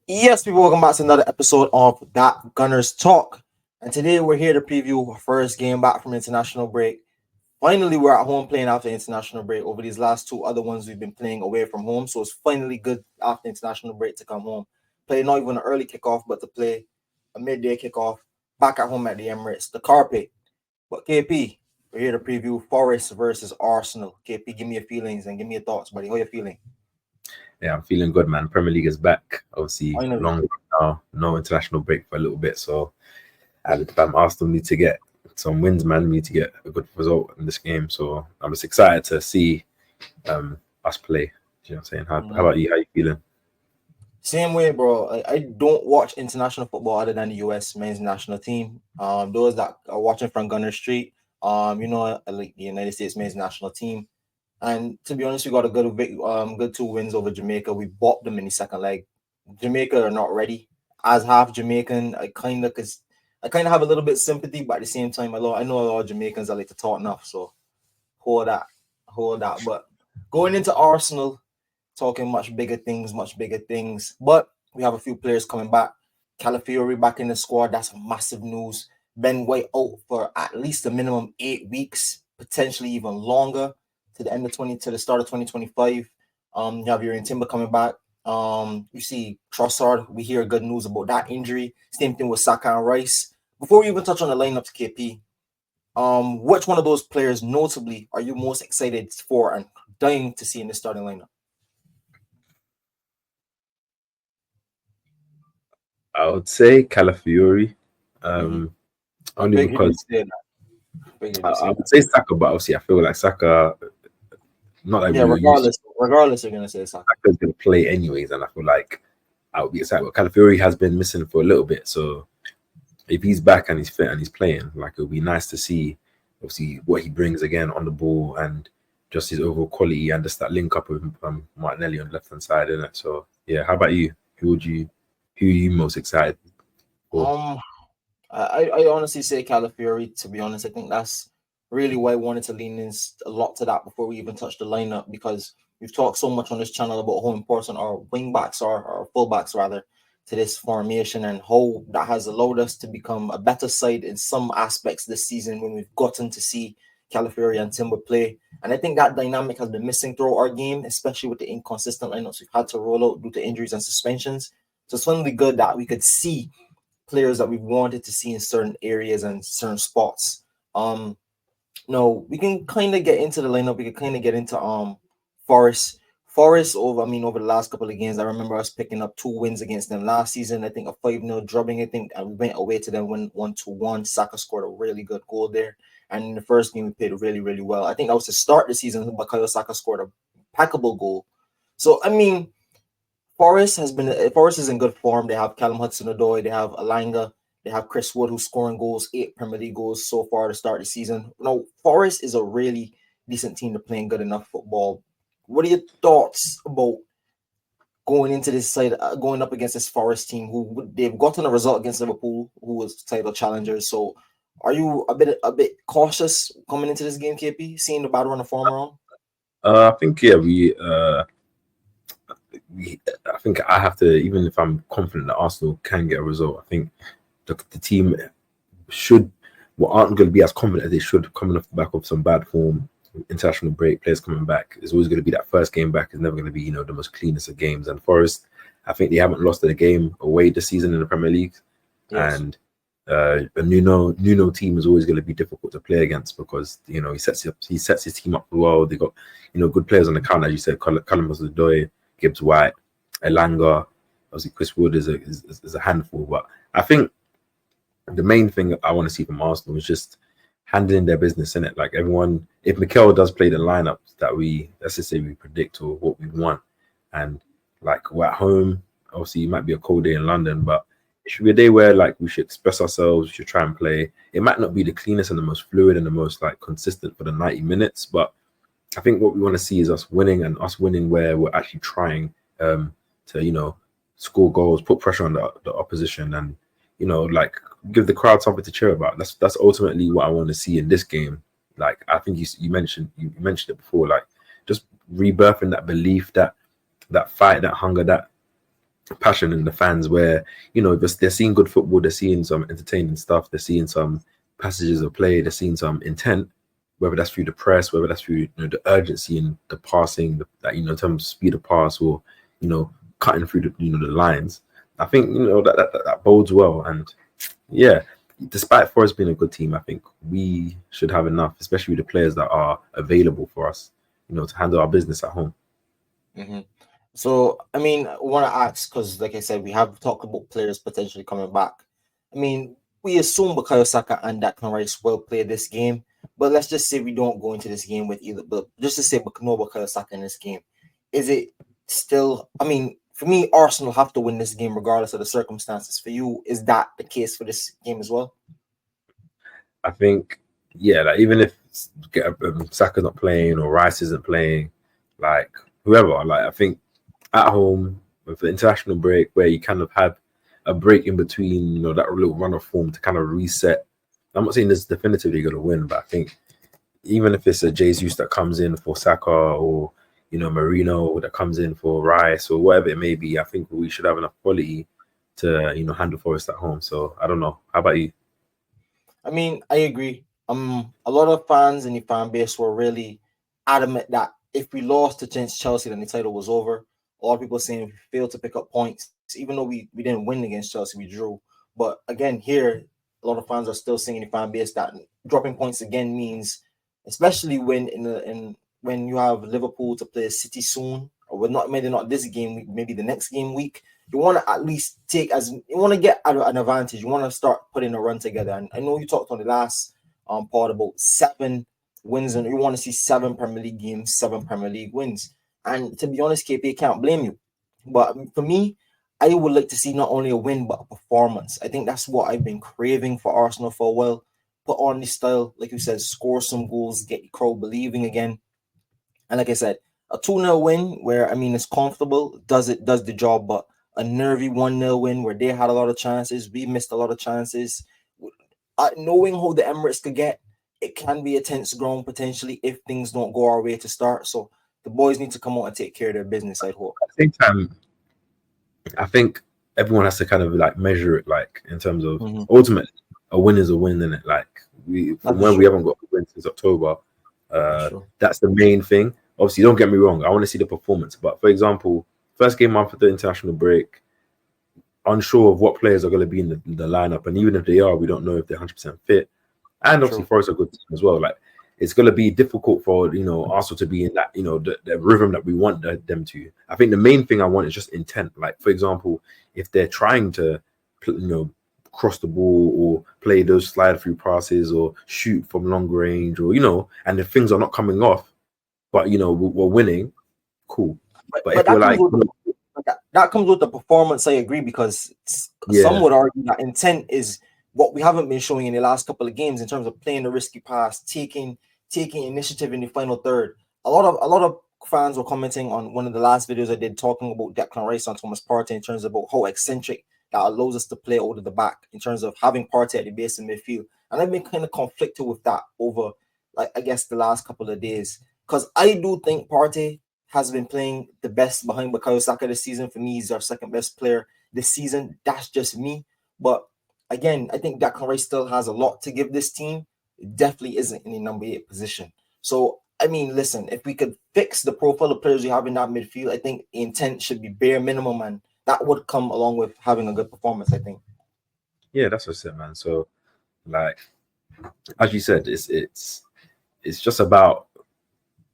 Yes, people, welcome back to another episode of That Gunners Talk. And today we're here to preview our first game back from international break. Finally, we're at home playing after international break. Over these last two other ones, we've been playing away from home. So it's finally good after international break to come home. Play not even an early kickoff, but to play a midday kickoff back at home at the Emirates, the carpet. But KP, we're here to preview Forest versus Arsenal. KP, give me your feelings and give me your thoughts, buddy. How you feeling? Yeah, I'm feeling good, man. Premier League is back. Obviously, Finally. long now, no international break for a little bit. So, Arsenal need to get some wins, man. We need to get a good result in this game. So, I'm just excited to see us play. You know what I'm saying? How about you? How you feeling? Same way, bro. I don't watch international football other than the US men's national team. Those that are watching from Gunner Street, like the United States men's national team. And to be honest, we got a good 2 wins over Jamaica. We bopped them in the second leg. Jamaica are not ready. As half Jamaican, I kind of have a little bit sympathy, but at the same time, I know a lot of Jamaicans are like to talk enough, so hold that. But going into Arsenal, talking much bigger things. But we have a few players coming back. Calafiori back in the squad. That's massive news. Ben White out for at least a minimum 8 weeks, potentially even longer, to the start of 2025. You have your Timber coming back. You see Trossard. We hear good news about that injury. Same thing with Saka and Rice. Before we even touch on the lineups, KP, which one of those players notably are you most excited for and dying to see in the starting lineup? I would say Calafiori. Only because I would say Saka, but obviously I feel like Saka. Not like regardless, you're gonna say Saka. Saka's gonna play anyways, and I feel like I would be excited. But Calafiori has been missing for a little bit, so if he's back and he's fit and he's playing, like it'll be nice to see, obviously, what he brings again on the ball and just his overall quality and just that link up with Martinelli on the left hand side, isn't it? So yeah, how about you? Who are you most excited for? I honestly say Calafiori. To be honest, I think that's really why I wanted to lean in a lot to that before we even touch the lineup, because we've talked so much on this channel about how important our wing backs are, or fullbacks rather, to this formation, and how that has allowed us to become a better side in some aspects this season when we've gotten to see Calafiori and Timber play. And I think that dynamic has been missing throughout our game, especially with the inconsistent lineups we've had to roll out due to injuries and suspensions. So it's finally good that we could see players that we wanted to see in certain areas and certain spots. No, we can kind of get into the lineup. We can kind of get into Forest. Over the last couple of games, I remember us picking up 2 wins against them last season. I think a 5-0 drubbing, I think, and we went away to them 1-1. Saka scored a really good goal there. And in the first game, we played really, really well. I think that was to start the season, but Saka scored a impeccable goal. So, I mean, Forest is in good form. They have Callum Hudson-Odoi, they have Alanga, they have Chris Wood, who's scoring goals, 8 Premier League goals so far to start the season. Forest is a really decent team to playing good enough football. What are your thoughts about going into this side, going up against this Forest team, who they've gotten a result against Liverpool, who was title challengers? So, are you a bit cautious coming into this game, KP, seeing the battle run of form around? I think I think I have to, even if I'm confident that Arsenal can get a result, I think the team aren't going to be as confident as they should, coming off the back of some bad form, international break, players coming back. It's always going to be that first game back is never going to be, the most cleanest of games. And Forest, I think they haven't lost a game away this season in the Premier League. Yes. And a Nuno team is always going to be difficult to play against because, he sets his team up well. They got, good players on the counter, as you said, Callum Hudson-Odoi, Gibbs White, Elanga. Obviously, Chris Wood is a handful. But I think the main thing I want to see from Arsenal is just handling their business, in it. Like everyone, if Mikel does play the lineup that let's just say we predict or what we want, and like we're at home, obviously it might be a cold day in London, but it should be a day where like we should express ourselves, we should try and play. It might not be the cleanest and the most fluid and the most like consistent for the 90 minutes, but I think what we want to see is us winning, and us winning where we're actually trying to score goals, put pressure on the opposition, and like give the crowd something to cheer about. That's ultimately what I want to see in this game. Like I think you mentioned it before, like just rebirthing that belief, that fight, that hunger, that passion in the fans where, they're seeing good football, they're seeing some entertaining stuff, they're seeing some passages of play, they're seeing some intent, whether that's through the press, whether that's through the urgency and the passing, in terms of speed of pass, or cutting through the lines. I think that bodes well. And yeah, despite Forest being a good team, I think we should have enough, especially with the players that are available for us, to handle our business at home. Mm-hmm. So, I mean, I want to ask, because like I said, we have talked about players potentially coming back. I mean, we assume Bukayo Saka and Declan Rice will play this game, but let's just say we don't go into this game with either. But just to say, no Bukayo Saka in this game, is it still? I mean, for me, Arsenal have to win this game regardless of the circumstances. For you, is that the case for this game as well? I think, yeah, like even if Saka's not playing or Rice isn't playing, like whoever, like I think at home with the international break where you kind of have a break in between, that little run of form to kind of reset. I'm not saying this is definitively going to win, but I think even if it's a Jesus that comes in for Saka, or Marino that comes in for Rice, or whatever it may be, I think we should have enough quality to handle Forest at home. So I don't know. How about you? I mean, I agree. A lot of fans in the fan base were really adamant that if we lost against Chelsea, then the title was over. A lot of people saying if we failed to pick up points, even though we didn't win against Chelsea, we drew. But again, here, a lot of fans are still saying in the fan base that dropping points again means, especially when you have Liverpool to play City soon, or maybe not this game week, maybe the next game week. You want to at least you want to get an advantage. You want to start putting a run together. And I know you talked on the last part about 7 wins, and you want to see 7 Premier League games, 7 Premier League wins. And to be honest, KP, can't blame you. But for me, I would like to see not only a win, but a performance. I think that's what I've been craving for Arsenal for a while. Put on the style, like you said, score some goals, get the crowd believing again. And like I said, a 2-0 win where, I mean, it's comfortable, does the job, but a nervy 1-0 win where they had a lot of chances, we missed a lot of chances. Knowing how the Emirates could get, it can be a tense ground potentially if things don't go our way to start. So the boys need to come out and take care of their business, I hope. At the same time, I think everyone has to kind of like measure it, like in terms of ultimately a win is a win, isn't it? Like we haven't got a win since October. That's the main thing. Obviously, don't get me wrong, I want to see the performance. But for example, first game after the international break, unsure of what players are going to be in the lineup, and even if they are, we don't know if they're 100% fit. And obviously, Forest are a good team as well. Like it's going to be difficult for Arsenal to be in that the rhythm that we want them to. I think the main thing I want is just intent. Like for example, if they're trying to cross the ball or play those slide through passes or shoot from long range, or and if things are not coming off, but we're winning, cool. But if we're like that comes with the performance, I agree, because some would argue that intent is what we haven't been showing in the last couple of games in terms of playing the risky pass, taking initiative in the final third. A lot of fans were commenting on one of the last videos I did talking about Declan Rice and Thomas Partey in terms of about how eccentric that allows us to play out of the back in terms of having Partey at the base of midfield. And I've been kind of conflicted with that over, like, I guess the last couple of days, because I do think Partey has been playing the best behind Bukayo Saka this season. For me, he's our second best player this season. That's just me. But again, I think Declan Rice still has a lot to give this team. It definitely isn't in the number 8 position. So, I mean, listen, if we could fix the profile of players we have in that midfield, I think the intent should be bare minimum, and that would come along with having a good performance, I think. Yeah, that's what I said, man. So, like, as you said, it's just about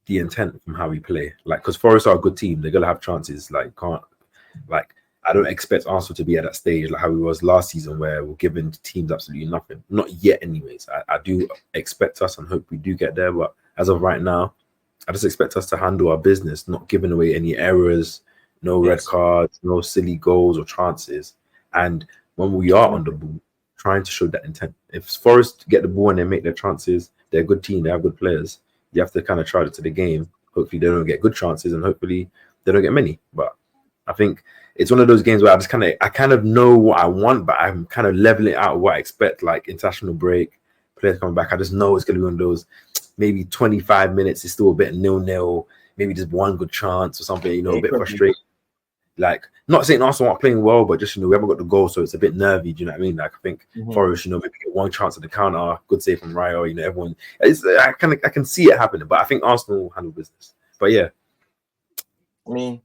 the intent from how we play. Like, because Forest are a good team, they're gonna have chances. I don't expect Arsenal to be at that stage like how we was last season, where we're giving teams absolutely nothing. Not yet, anyways. I do expect us and hope we do get there, but as of right now, I just expect us to handle our business, not giving away any errors, no red cards, no silly goals or chances. And when we are on the ball, trying to show that intent. If Forest get the ball and they make their chances, they're a good team, they have good players. You have to kind of try it to the game. Hopefully they don't get good chances, and hopefully they don't get many. But I think it's one of those games where I kind of know what I want, but I'm kind of leveling out what I expect, like international break, players coming back. I just know it's going to be one of those, maybe 25 minutes is still a bit 0-0, maybe just one good chance or something, a bit frustrating. like, not saying Arsenal aren't playing well, but just, we haven't got the goal, so it's a bit nervy. Do you know what I mean? Like, I think Forest, maybe get one chance at the counter, good save from Raya. Everyone, I can see it happening, but I think Arsenal will handle business. But yeah, I mean,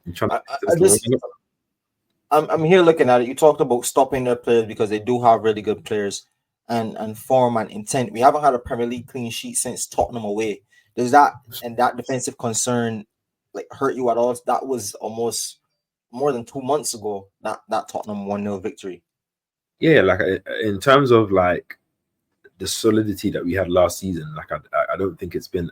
I'm here looking at it. You talked about stopping their players because they do have really good players and form and intent. We haven't had a Premier League clean sheet since Tottenham away. Does that and that defensive concern like hurt you at all? That was almost more than 2 months ago, that Tottenham 1-0 victory. Yeah, like in terms of like the solidity that we had last season, like I don't think it's been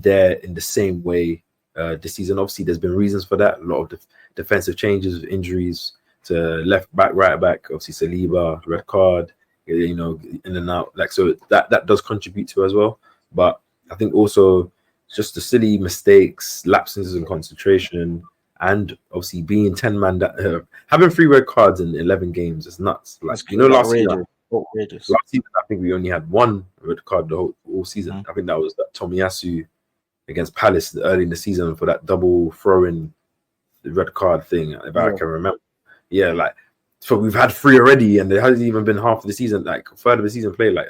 there in the same way this season. Obviously, there's been reasons for that. A lot of defensive changes, injuries to left back, right back. Obviously, Saliba, red card, in and out. Like, so that does contribute to as well. But I think also just the silly mistakes, lapses in concentration, and obviously being 10-man, that having 3 red cards in 11 games is nuts. Like, last season, I think we only had 1 red card the whole season. I think that was that Tomiyasu against Palace early in the season for that double throw-in red card thing, if I can remember. Yeah, like, so we've had 3 already, and it hasn't even been half of the season, like third of the season play. Like,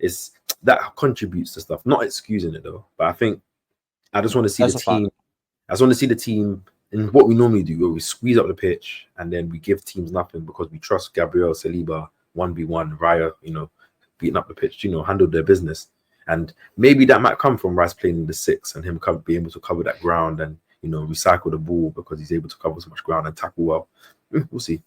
it's that contributes to stuff. Not excusing it though, but I think I just want to see the team. I just want to see the team in what we normally do, where we squeeze up the pitch and then we give teams nothing because we trust Gabriel, Saliba, 1v1, Raya, beating up the pitch, handle their business. And maybe that might come from Rice playing in the 6 and him being able to cover that ground and, recycle the ball because he's able to cover so much ground and tackle well. We'll see.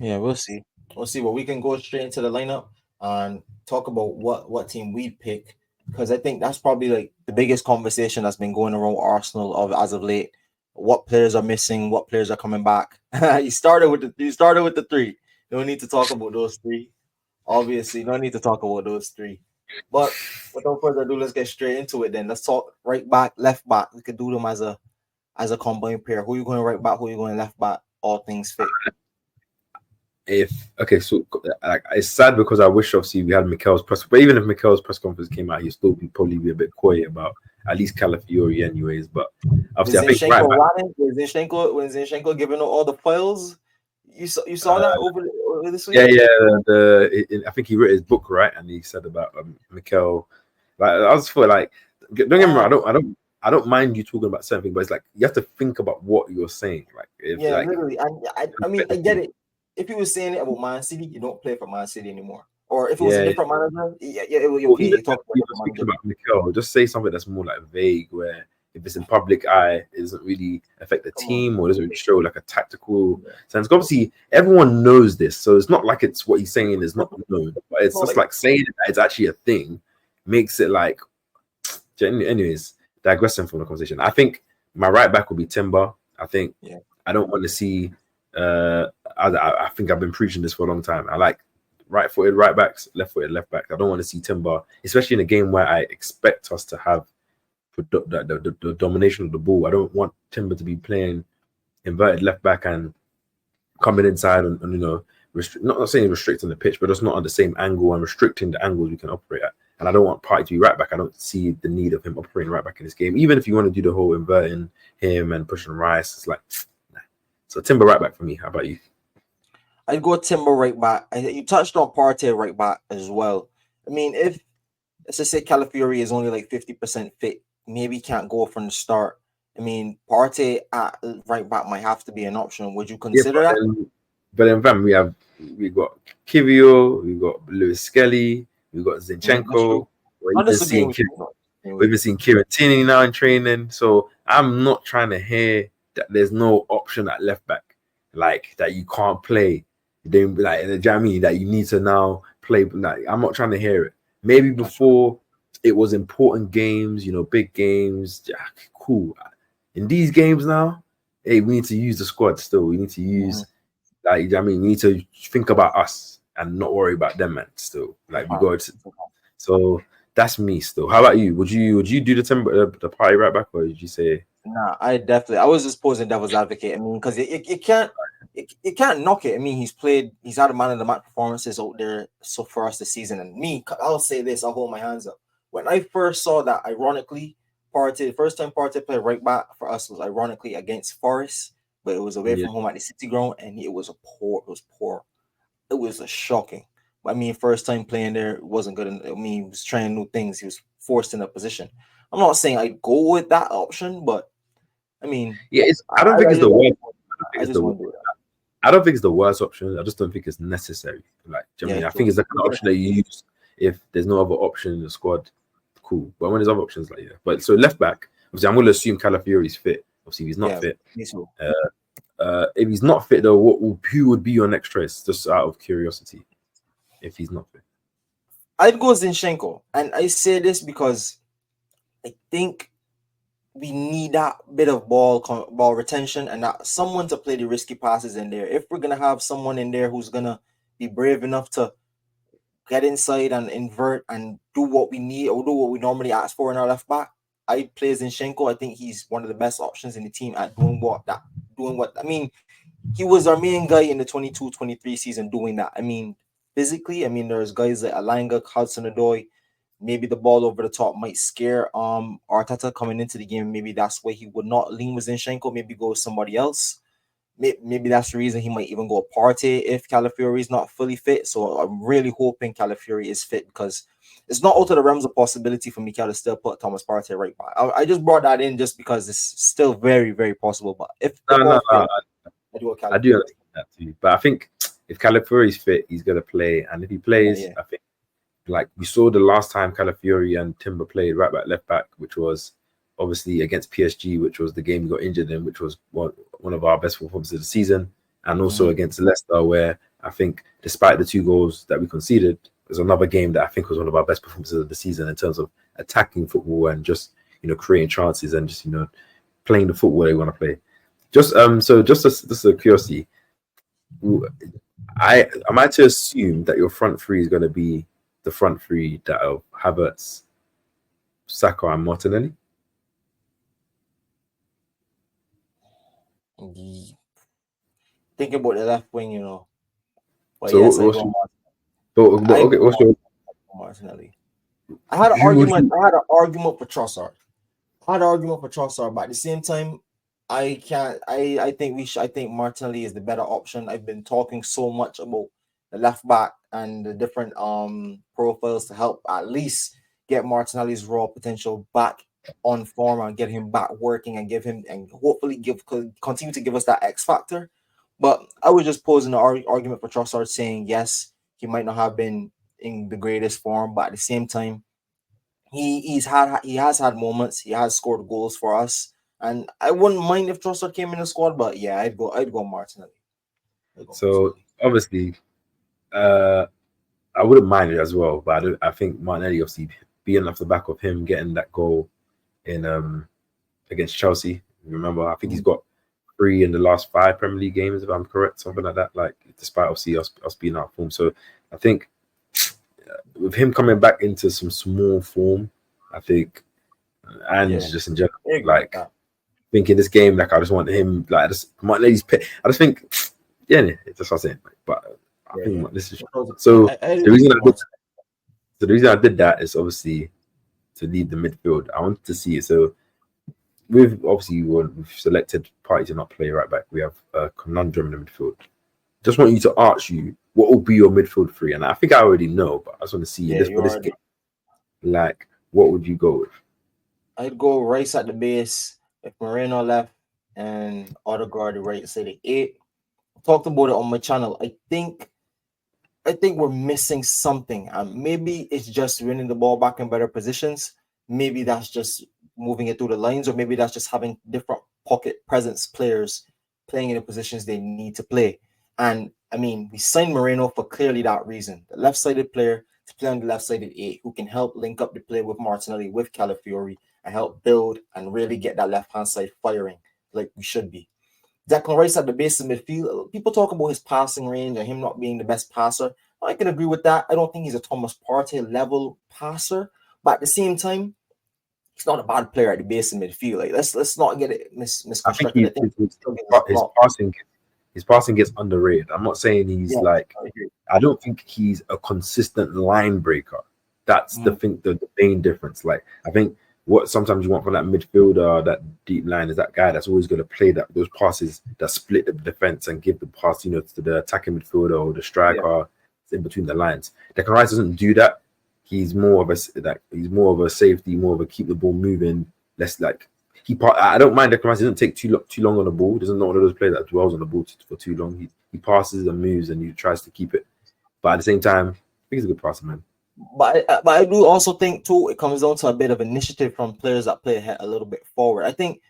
Yeah, we'll see. But we can go straight into the lineup and talk about what team we pick, because I think that's probably like the biggest conversation that's been going around Arsenal as of late. What players are missing? What players are coming back? You started with the 3. No need to talk about those 3. Obviously, no need to talk about those 3. But without further ado, let's get straight into it. Then let's talk right back, left back. We could do them as a combined pair. Who are you going right back? Who are you going left back? All things fit. So like, it's sad because I wish obviously we had Mikel's press, but even if Mikel's press conference came out, he'd still probably be a bit coy about at least Calafiori anyways. But obviously, I think when Zinchenko giving all the files, you saw that over this week. Yeah. I think he wrote his book, right, and he said about Mikel. Like, I was for like, don't get me wrong, I don't mind you talking about something, but it's like you have to think about what you're saying. Like, literally. I mean, I get it. If he was saying it about Man City, you don't play for Man City anymore. Or if it was a different manager, it would be okay. You talk about Mikel, just say something that's more like vague, where if it's in public eye, it doesn't really affect the team or doesn't really show like a tactical sense. Obviously, everyone knows this, so it's not like it's what he's saying is not known, but it's just like saying that it's actually a thing makes it like. Anyways, digressing from the conversation, I think my right back will be Timber. I think I don't want to see. I think I've been preaching this for a long time. I like right-footed right backs, left-footed left backs. I don't want to see Timber, especially in a game where I expect us to have the domination of the ball. I don't want Timber to be playing inverted left back and coming inside and not saying restricting the pitch, but just not on the same angle and restricting the angles we can operate at. And I don't want Partey to be right back. I don't see the need of him operating right back in this game. Even if you want to do the whole inverting him and pushing Rice, it's like, nah. So Timber right back for me. How about you? I'd go Timber right back. You touched on Partey right back as well. I mean, if let's just say Calafiori is only like 50% fit, maybe he can't go from the start. I mean, Partey at right back might have to be an option. Would you consider that? But then, we got Kivio, we got Lewis Skelly, we got Zinchenko. We've been seeing Kieran Tierney now in training. So I'm not trying to hear that there's no option at left back, like that you can't play. Then, like, that you need to now play. Like, I'm not trying to hear it. Maybe before it was important games, big games. Yeah, cool. In these games now, hey, we need to use the squad still. We need to use, we need to think about us and not worry about them, man. Still, like, we got. So that's me still. How about you? Would you do the Partey right back, or did you say? Nah, I was just posing devil's advocate. I mean, because it can't knock it. I mean, he's had a man of the match performances out there so for us this season. And me, I'll say this, I'll hold my hands up. When I first saw that, ironically, the first time Partey played right back for us was ironically against Forest, but it was away from home at the City ground, and it was poor. It was poor. It was a shocking. I mean, first time playing there, it wasn't good. I mean, he was trying new things. He was forced in a position. I'm not saying I'd go with that option, but I mean, I don't think it's the worst. I just want to do that. I don't think it's the worst option. I just don't think it's necessary. Like, I think it's the kind of option that you use if there's no other option in the squad. Cool, but when there's other options, like But so left back, obviously, I'm going to assume Calafiori's fit. Obviously, if he's not fit. If he's not fit, though, who would be your next choice? Just out of curiosity, if he's not fit, I'd go Zinchenko, and I say this because I think we need that bit of ball retention and that someone to play the risky passes in there. If we're gonna have someone in there who's gonna be brave enough to get inside and invert and do what we need or do what we normally ask for in our left back, I play Zinchenko. I think he's one of the best options in the team at doing what. I mean, he was our main guy in the 22-23 season doing that. I mean, physically, there's guys like Alanga, Hudson-Odoi. Maybe the ball over the top might scare Arteta coming into the game. Maybe that's why he would not lean with Zinchenko. Maybe go with somebody else. Maybe that's the reason he might even go Partey if Calafiori is not fully fit. So I'm really hoping Calafiori is fit because it's not out of the realms of possibility for Mikel to still put Thomas Partey right back. I just brought that in just because it's still very, very possible. But if I do understand that too. But I think if Calafiori is fit, he's gonna play, and if he plays, I think. Like we saw the last time Calafiori and Timber played right back, left back, which was obviously against PSG, which was the game we got injured in, which was one of our best performances of the season, and also against Leicester, where I think despite the 2 goals that we conceded, there's another game that I think was one of our best performances of the season in terms of attacking football and just creating chances and just playing the football they want to play. Just a curiosity, am I to assume that your front three is going to be the front three that of Havertz, Saka, and Martinelli? Think about the left wing, But so yes, what's your Martinelli? I had an argument for Trossard. But at the same time, I can't. I think Martinelli is the better option. I've been talking so much about the left back and the different profiles to help at least get Martinelli's raw potential back on form and get him back working and hopefully continue to give us that X factor. But I was just posing an argument for Trossard, saying yes, he might not have been in the greatest form, but at the same time, he has had moments. He has scored goals for us, and I wouldn't mind if Trossard came in the squad. But yeah, I'd go Martinelli. Obviously, I wouldn't mind it as well, but I think Martinelli, obviously, being off the back of him getting that goal in against Chelsea. Remember, I think he's got 3 in the last 5 Premier League games, if I'm correct, something like that. Like, despite obviously us being out of form, so I think with him coming back into some small form, I think, and just in general, like, I think in this game, like, I just want him, like, Martinelli's pick. I just think, that's what I'm saying. But I think this is so. The reason I did that is obviously to lead the midfield. I wanted to see it. So we've selected Partey to not play right back. We have a conundrum in the midfield. Just want you to ask you what will be your midfield 3, and I think I already know, but I just want to see for this game. Like, what would you go with? I'd go Rice at the base, if Moreno left, and Odegaard the right side of 8. I talked about it on my channel. I think we're missing something. Maybe it's just winning the ball back in better positions. Maybe that's just moving it through the lines, or maybe that's just having different pocket presence players playing in the positions they need to play. And we signed Moreno for clearly that reason. The left-sided player to play on the left-sided 8 who can help link up the play with Martinelli, with Calafiori, and help build and really get that left-hand side firing like we should be. Declan Rice at the base of midfield. People talk about his passing range and him not being the best passer. I can agree with that. I don't think he's a Thomas Partey level passer, but at the same time, he's not a bad player at the base of midfield. Like, let's not get it misconstructed. I think his passing gets underrated. I'm not saying he's I don't think he's a consistent line breaker. That's the main difference. Like, I think what sometimes you want from that midfielder, that deep line, is that guy that's always going to play those passes that split the defense and give the pass, you know, to the attacking midfielder or the striker in between the lines. Declan Rice doesn't do that. He's more of a safety, more of a keep the ball moving. Less like I don't mind Declan Rice. He doesn't take too long on the ball. He doesn't know one of those players that dwells on the ball for too long. He passes and moves and he tries to keep it. But at the same time, I think he's a good passer, man. But I do also think too it comes down to a bit of initiative from players that play ahead a little bit forward. I think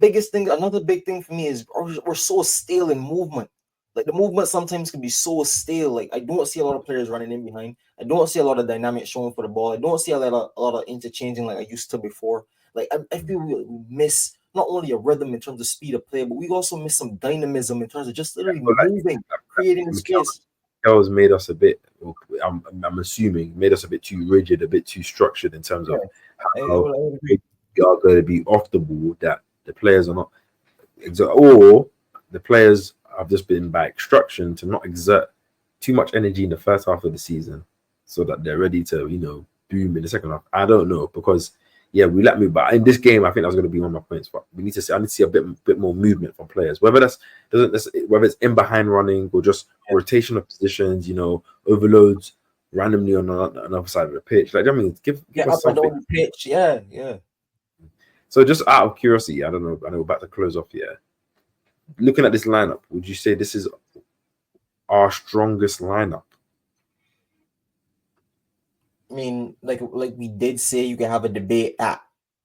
another big thing for me is we're so stale in movement. Like the movement sometimes can be so stale. Like I don't see a lot of players running in behind. I don't see a lot of dynamic showing for the ball. I don't see a lot of interchanging like I used to before. Like I feel we miss not only a rhythm in terms of speed of play, but we also miss some dynamism in terms of just literally moving, creating space. Mikel's made us a bit. I'm assuming made us a bit too rigid, a bit too structured in terms of how we are going to be off the ball. That the players are not, or the players have just been by instruction to not exert too much energy in the first half of the season, so that they're ready to, you know, boom in the second half. I don't know, because we let me. But in this game, I think that's going to be one of my points. But I need to see a bit more movement from players. Whether whether it's in behind running or just rotation of positions, you know, overloads randomly on another side of the pitch. Like, I mean, give us something. Up and down the pitch, yeah. So just out of curiosity, I don't know. I know we're about to close off here. Looking at this lineup, would you say this is our strongest lineup? I mean, like we did say, you can have a debate at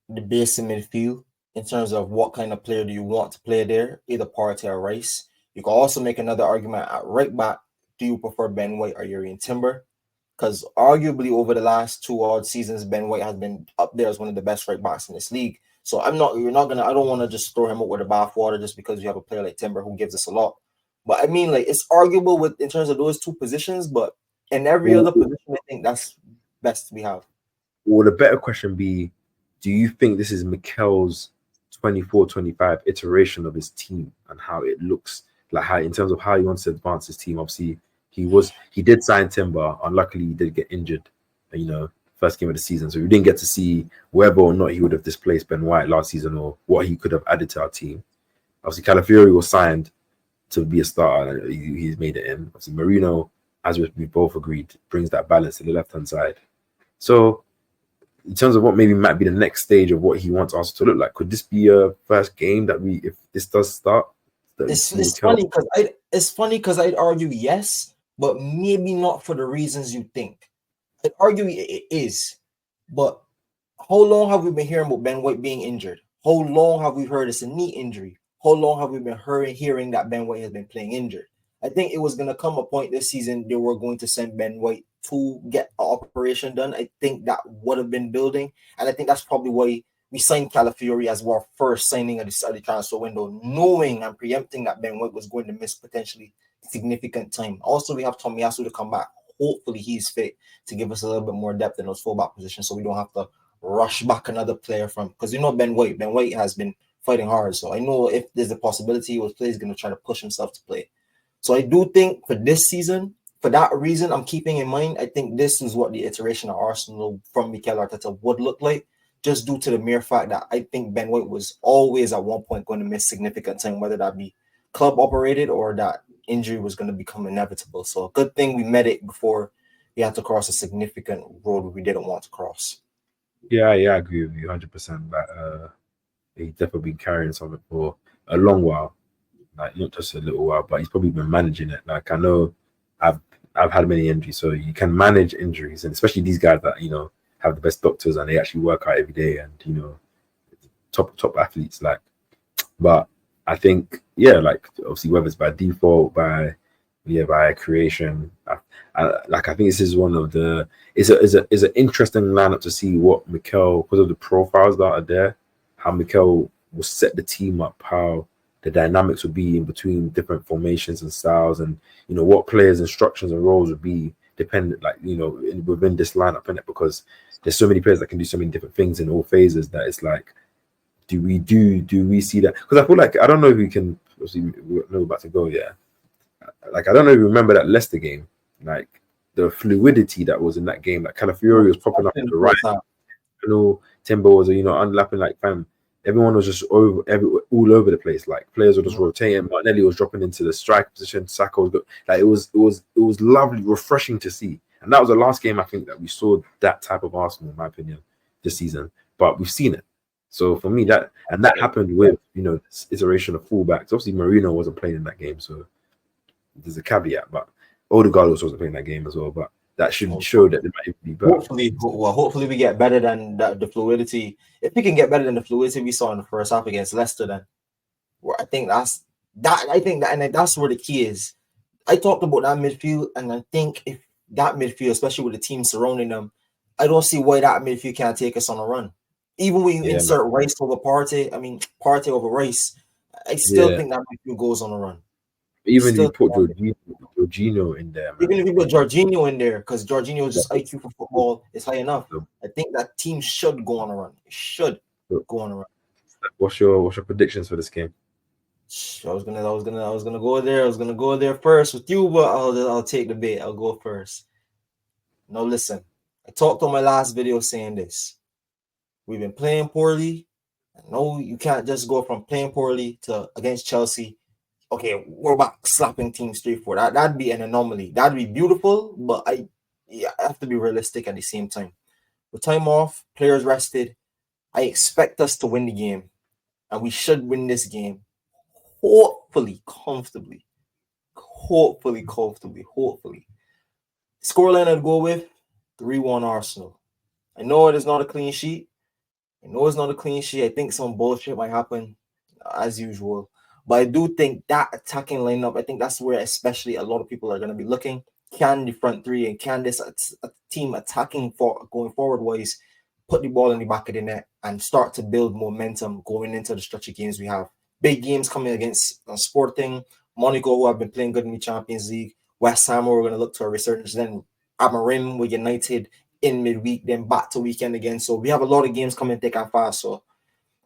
the base of midfield in terms of what kind of player do you want to play there, either Partey or Rice. You can also make another argument at right back. Do you prefer Ben White or Jurrien Timber? Because arguably over the last 2 odd seasons, Ben White has been up there as one of the best right backs in this league. So I don't want to just throw him up with the bathwater just because you have a player like Timber who gives us a lot. But I mean, like, it's arguable in terms of those two positions, but in every other position, I think that's best we have. Or the better question be, do you think this is Mikel's 24-25 iteration of his team and how it looks, like how in terms of how he wants to advance his team? Obviously, he did sign Timber. Unluckily, he did get injured, you know, first game of the season. So we didn't get to see whether or not he would have displaced Ben White last season or what he could have added to our team. Obviously, Calafiori was signed to be a starter, and he's made it in. Obviously, Marino, as we both agreed, brings that balance to the left-hand side. So in terms of what maybe might be the next stage of what he wants us to look like, could this be a first game that if this does start? It's funny because I'd argue yes, but maybe not for the reasons you think. I'd argue it is, but how long have we been hearing about Ben White being injured? How long have we heard it's a knee injury? How long have we been hearing that Ben White has been playing injured? I think it was going to come a point this season they were going to send Ben White to get an operation done. I think that would have been building, and I think that's probably why we signed Calafiori as our first signing of the transfer window, knowing and preempting that Ben White was going to miss potentially significant time. Also, we have Tomiyasu to come back. Hopefully, he's fit to give us a little bit more depth in those fullback positions, so we don't have to rush back another player from, because you know Ben White has been fighting hard. So I know if there's a possibility he was play, he's going to try to push himself to play. So I do think for this season, for that reason, I'm keeping in mind, I think this is what the iteration of Arsenal from Mikel Arteta would look like, just due to the mere fact that I think Ben White was always at one point going to miss significant time, whether that be club operated or that injury was going to become inevitable. So a good thing we met it before we had to cross a significant road we didn't want to cross. Yeah, I agree with you 100%. That he's definitely been carrying something for a long while, like not just a little while, but he's probably been managing it. Like I know I've had many injuries, so you can manage injuries, and especially these guys that, you know, have the best doctors and they actually work out every day, and you know, top athletes. Like, but I think like obviously whether it's by default, by creation, I think this is one of the is an interesting lineup to see what Mikel, because of the profiles that are there, how Mikel will set the team up, how the dynamics would be in between different formations and styles, and you know what players' instructions and roles would be dependent, like, you know, within this lineup, in it, because there's so many players that can do so many different things in all phases that it's like, do we see that? Because I feel like, I don't know if we can, obviously we're about to go, like I don't know if you remember that Leicester game, like the fluidity that was in that game, like Calafiori was popping up to the right. know Timber was, unlapping like fam. Everyone was just all over the place. Like players were just rotating. Martinelli was dropping into the strike position. Saka was like it was lovely, refreshing to see. And that was the last game I think that we saw that type of Arsenal, in my opinion, this season. But we've seen it. So for me, that happened with this iteration of fullbacks. Obviously, Marino wasn't playing in that game, so there's a caveat. But Odegaard also wasn't playing that game as well. But that should show that they might be better. Hopefully we get better than the fluidity. If we can get better than the fluidity we saw in the first half against Leicester, then I think that's where the key is. I talked about that midfield, and I think if that midfield, especially with the team surrounding them, I don't see why that midfield can't take us on a run. Even when you insert Rice over Partey, Partey over Rice, I still think that midfield goes on a run. Even if you put Jorginho in there, man. Even if you put Jorginho in there, because Jorginho's just IQ for football is high enough. I think that team should go on a run. It should go on a run. What's your predictions for this game? I was gonna go there. I was gonna go there first with you, but I'll take the bait. I'll go first. Now listen, I talked on my last video saying this. We've been playing poorly. No, you can't just go from playing poorly to against Chelsea. Okay, we're back slapping teams 3-4. That'd be an anomaly. That'd be beautiful, but I have to be realistic at the same time. With time off, players rested, I expect us to win the game, and we should win this game. Hopefully, comfortably. Hopefully. Scoreline I'd go with 3-1 Arsenal. I know it is not a clean sheet. I think some bullshit might happen, as usual. But I do think that attacking lineup, I think that's where especially a lot of people are going to be looking. Can the front three and can this team attacking going forward wise put the ball in the back of the net and start to build momentum going into the stretch of games we have? Big games coming against Sporting, Monaco, who have been playing good in the Champions League, West Ham, we're going to look to a resurgence, then Amarim with United in midweek, then back to weekend again. So we have a lot of games coming thick and fast. So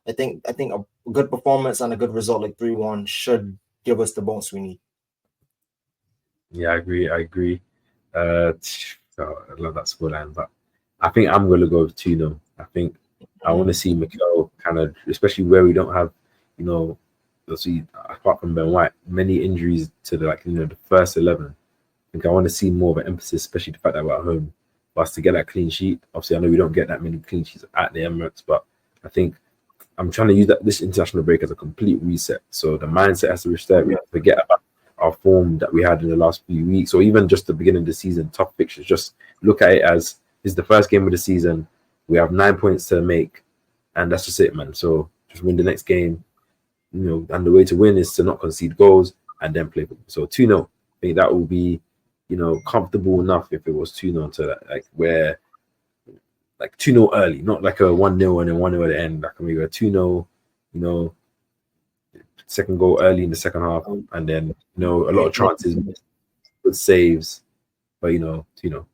I think a good performance and a good result like 3-1 should give us the bounce we need. Yeah, I agree. So I love that scoreline, but I think I'm going to go with 2-0. I think I want to see Mikel kind of, especially where we don't have, see apart from Ben White, many injuries to the first 11. I think I want to see more of an emphasis, especially the fact that we're at home, for us to get that clean sheet. Obviously, I know we don't get that many clean sheets at the Emirates, but I think I'm trying to use this international break as a complete reset. So the mindset has to reset. We have to forget about our form that we had in the last few weeks, or even just the beginning of the season, tough fixtures. Just look at it as it's the first game of the season. We have 9 points to make, and that's just it, man. So just win the next game. And the way to win is to not concede goals and then play. So 2-0. I think that will be, comfortable enough if it was 2-0 to that, where 2-0 early, not like a 1-0 and then 1-0 at the end. Like maybe a 2-0, second goal early in the second half, and then a lot of chances, good saves, but 2-0.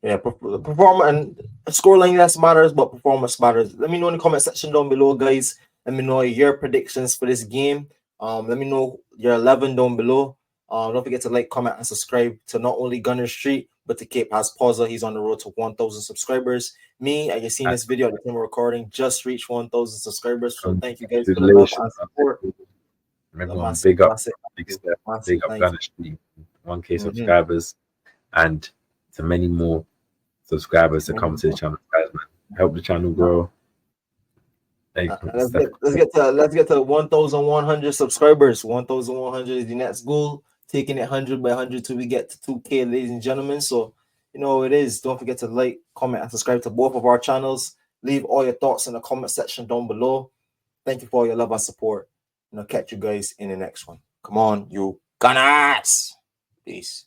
Yeah, performance and scoreline less matters, but performance matters. Let me know in the comment section down below, guys. Let me know your predictions for this game. Let me know your 11 down below. Don't forget to like, comment, and subscribe to not only Gunner Street, but to Cape Has Pausa. He's on the road to 1,000 subscribers. Me, I just seen this video at the time of recording, just reached 1,000 subscribers. So thank you guys for the love and support. Everyone, big up Gunner Street, 1K subscribers, and to many more subscribers to come to the channel. Guys, man, help the channel grow. Let's get to 1,100 subscribers. 1,100 is the next goal. Taking it 100 by 100 till we get to 2K, ladies and gentlemen. So you know it is. Don't forget to like, comment, and subscribe to both of our channels. Leave all your thoughts in the comment section down below. Thank you for all your love and support. And I'll catch you guys in the next one. Come on, you Gunners. Peace.